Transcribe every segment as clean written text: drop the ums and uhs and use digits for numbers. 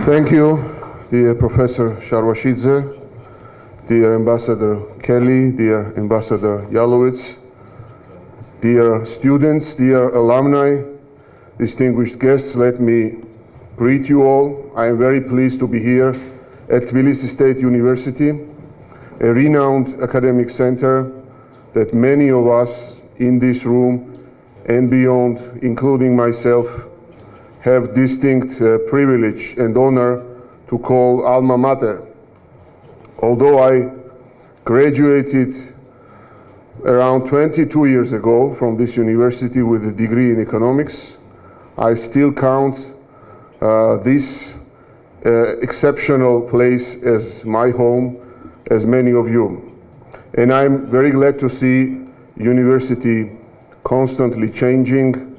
Thank you, dear Professor Sharwashidze, dear Ambassador Kelly, dear Ambassador Yalowitz, dear students, dear alumni, distinguished guests, let me greet you all. I am very pleased to be here at Tbilisi State University, a renowned academic center that many of us in this room and beyond, including myself, have distinct privilege and honor to call alma mater. Although I graduated around 22 years ago from this university with a degree in economics, I still count this exceptional place as my home, as many of you. And I'm very glad to see university constantly changing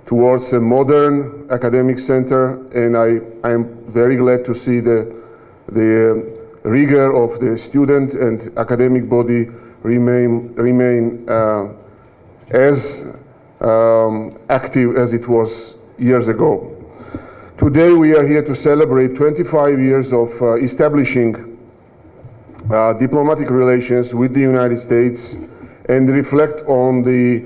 towards a modern academic center, and I am very glad to see the rigor of the student and academic body remain as active as it was years ago. Today we are here to celebrate 25 years of establishing diplomatic relations with the United States and reflect on the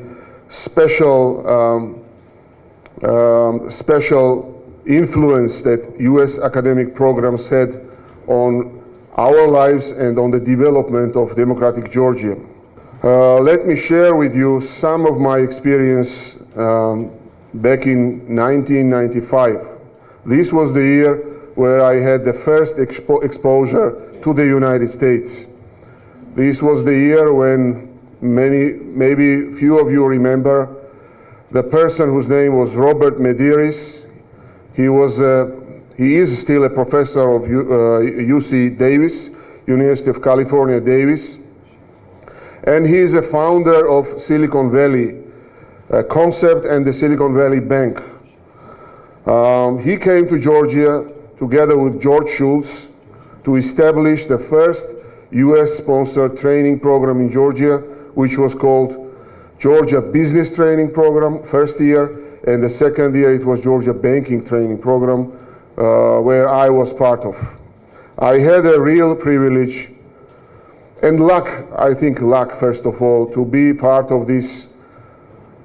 special influence that US academic programs had on our lives and on the development of democratic Georgia. Let me share with you some of my experience back in 1995. This was the year where I had the first exposure to the United States. This was the year when maybe few of you remember the person whose name was Robert Mediris. He is still a professor of UC Davis, University of California, Davis. And he is a founder of Silicon Valley concept and the Silicon Valley Bank. He came to Georgia together with George Shultz to establish the first US-sponsored training program in Georgia, which was called Georgia Business Training Program, first year, and the second year it was Georgia Banking Training Program, where I was part of. I had a real privilege and luck, I think luck first of all, to be part of this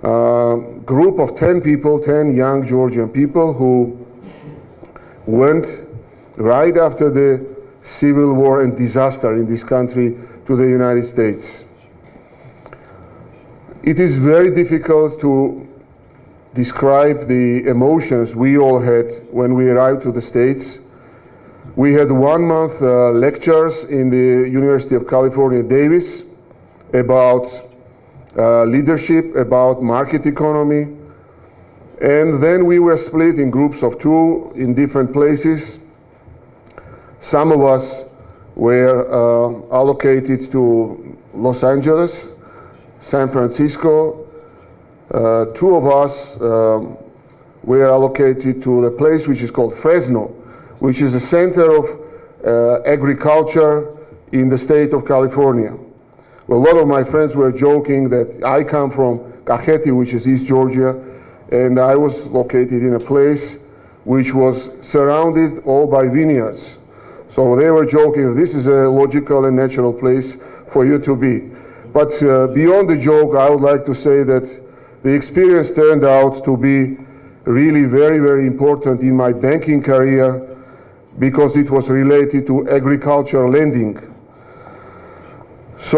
group of 10 people, 10 young Georgian people who went right after the civil war and disaster in this country to the United States. It is very difficult to describe the emotions we all had when we arrived to the States. We had 1 month lectures in the University of California, Davis, about leadership, about market economy, and then we were split in groups of 2 in different places. Some of us were allocated to Los Angeles, San Francisco. 2 of us were allocated to the place which is called Fresno, which is a center of agriculture in the state of California. Well, a lot of my friends were joking that I come from Cajeti, which is East Georgia, and I was located in a place which was surrounded all by vineyards. So they were joking, this is a logical and natural place for you to be. But beyond the joke, I would like to say that the experience turned out to be really very, very important in my banking career because it was related to agricultural lending. So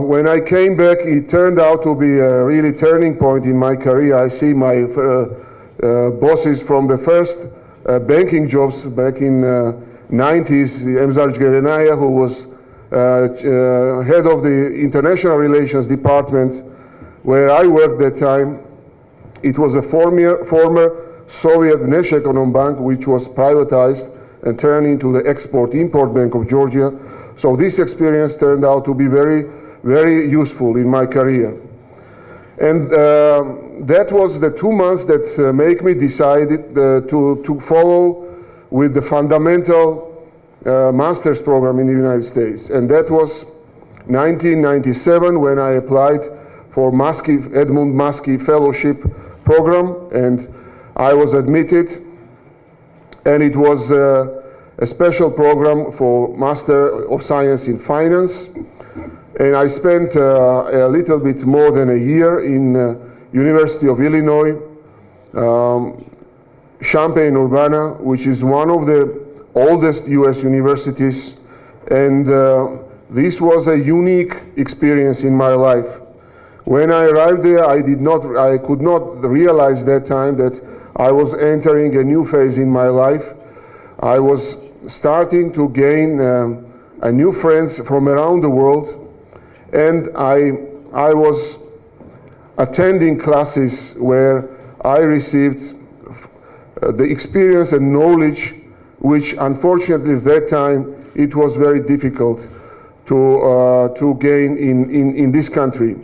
when I came back, it turned out to be a really turning point in my career. I see my bosses from the first banking jobs back in 90s, Emzarj Gerenaya, who was head of the International Relations Department, where I worked that time. It was a former Soviet Neshekonombank, which was privatized and turned into the Export-Import Bank of Georgia. So this experience turned out to be very, very useful in my career. And that was the 2 months that make me decide to follow with the fundamental master's program in the United States. And that was 1997 when I applied for Edmund Muskie Fellowship Program, and I was admitted and it was a special program for Master of Science in Finance. And I spent a little bit more than a year in University of Illinois, Champaign-Urbana, which is one of the oldest US universities, and this was a unique experience in my life. When I arrived there, I could not realize that time that I was entering a new phase in my life. I was starting to gain new friends from around the world, and I was attending classes where I received the experience and knowledge which unfortunately at that time it was very difficult to gain in this country,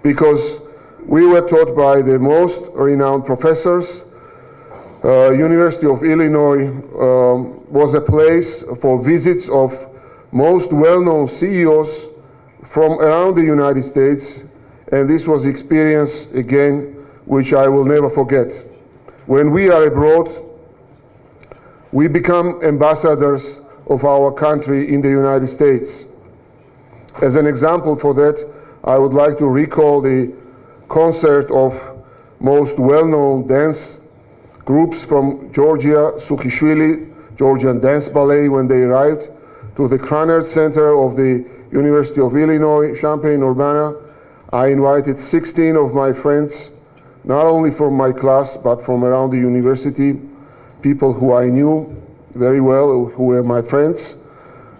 because we were taught by the most renowned professors. University of Illinois was a place for visits of most well-known CEOs from around the United States, and this was experience again which I will never forget. When we are abroad, we become ambassadors of our country in the United States. As an example for that, I would like to recall the concert of most well-known dance groups from Georgia, Sukhishvili, Georgian Dance Ballet, when they arrived to the Krannert Center of the University of Illinois, Champaign-Urbana. I invited 16 of my friends, not only from my class, but from around the university, people who I knew very well, who were my friends,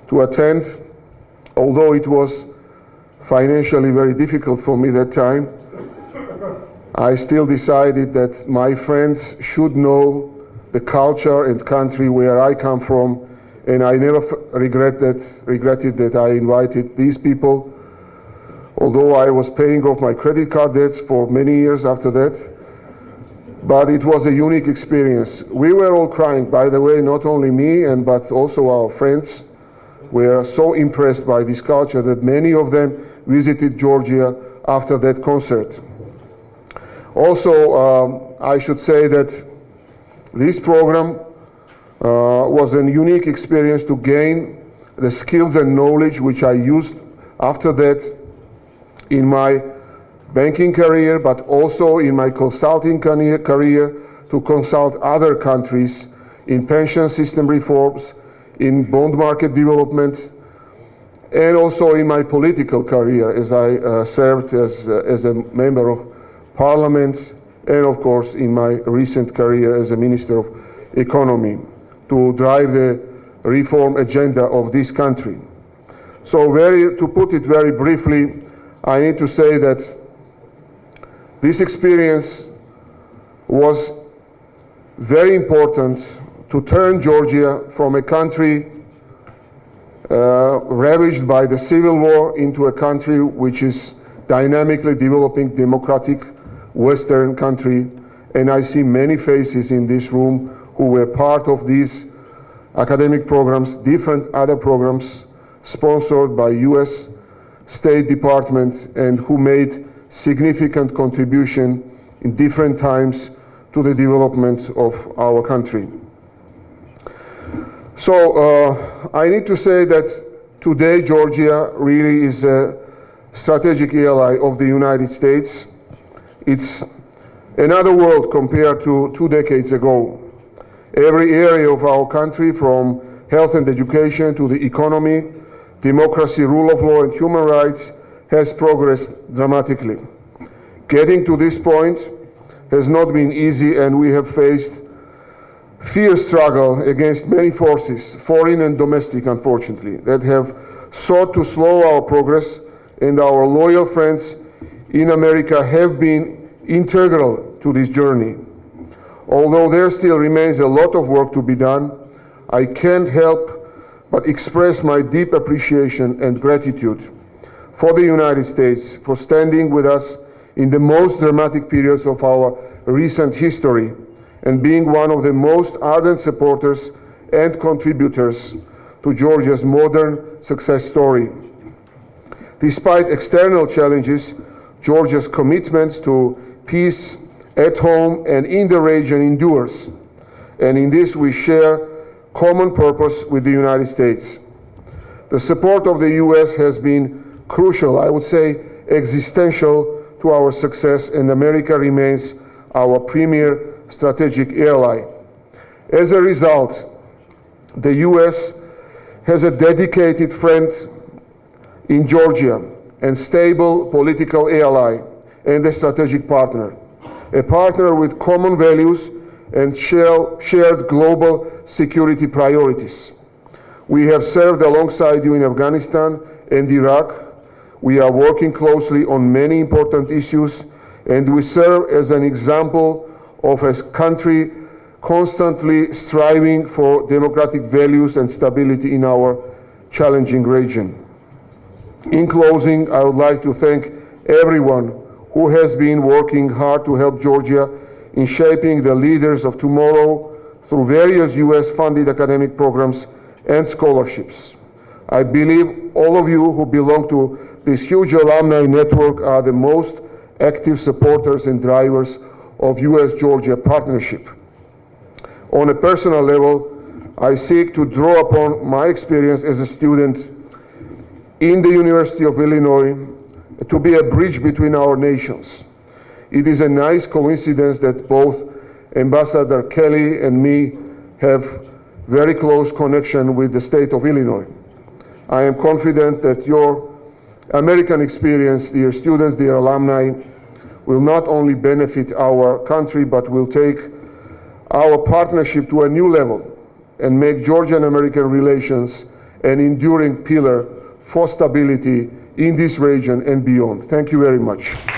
to attend, although it was financially very difficult for me that time. I still decided that my friends should know the culture and country where I come from, and I never regretted that I invited these people, although I was paying off my credit card debts for many years after that. But it was a unique experience. We were all crying, by the way, not only me, but also our friends. We are so impressed by this culture that many of them visited Georgia after that concert. Also, I should say that this program was a unique experience to gain the skills and knowledge which I used after that in my banking career, but also in my consulting career to consult other countries in pension system reforms, in bond market development, and also in my political career as I served as a member of parliament, and of course in my recent career as a Minister of Economy to drive the reform agenda of this country. So to put it very briefly, I need to say that this experience was very important to turn Georgia from a country ravaged by the civil war into a country which is dynamically developing democratic Western country. And I see many faces in this room who were part of these academic programs, different other programs sponsored by US State Department, and who made significant contribution in different times to the development of our country. So I need to say that today Georgia really is a strategic ally of the United States. It's another world compared to 2 decades ago. Every area of our country, from health and education to the economy, democracy, rule of law, and human rights, has progressed dramatically. Getting to this point has not been easy, and we have faced fierce struggle against many forces, foreign and domestic, unfortunately, that have sought to slow our progress, and our loyal friends in America have been integral to this journey. Although there still remains a lot of work to be done, I can't help but express my deep appreciation and gratitude for the United States for standing with us in the most dramatic periods of our recent history and being one of the most ardent supporters and contributors to Georgia's modern success story. Despite external challenges, Georgia's commitment to peace at home and in the region endures, and in this we share common purpose with the United States. The support of the US has been crucial, I would say existential, to our success, and America remains our premier strategic ally. As a result, the US has a dedicated friend in Georgia and stable political ally and a strategic partner, a partner with common values and shared global security priorities. We have served alongside you in Afghanistan and Iraq. We are working closely on many important issues, and we serve as an example of a country constantly striving for democratic values and stability in our challenging region. In closing, I would like to thank everyone who has been working hard to help Georgia in shaping the leaders of tomorrow through various US-funded academic programs and scholarships. I believe all of you who belong to this huge alumni network are the most active supporters and drivers of US-Georgia partnership. On a personal level, I seek to draw upon my experience as a student in the University of Illinois to be a bridge between our nations. It is a nice coincidence that both Ambassador Kelly and me have very close connection with the state of Illinois. I am confident that your American experience, dear students, dear alumni, will not only benefit our country, but will take our partnership to a new level and make Georgian-American relations an enduring pillar for stability in this region and beyond. Thank you very much.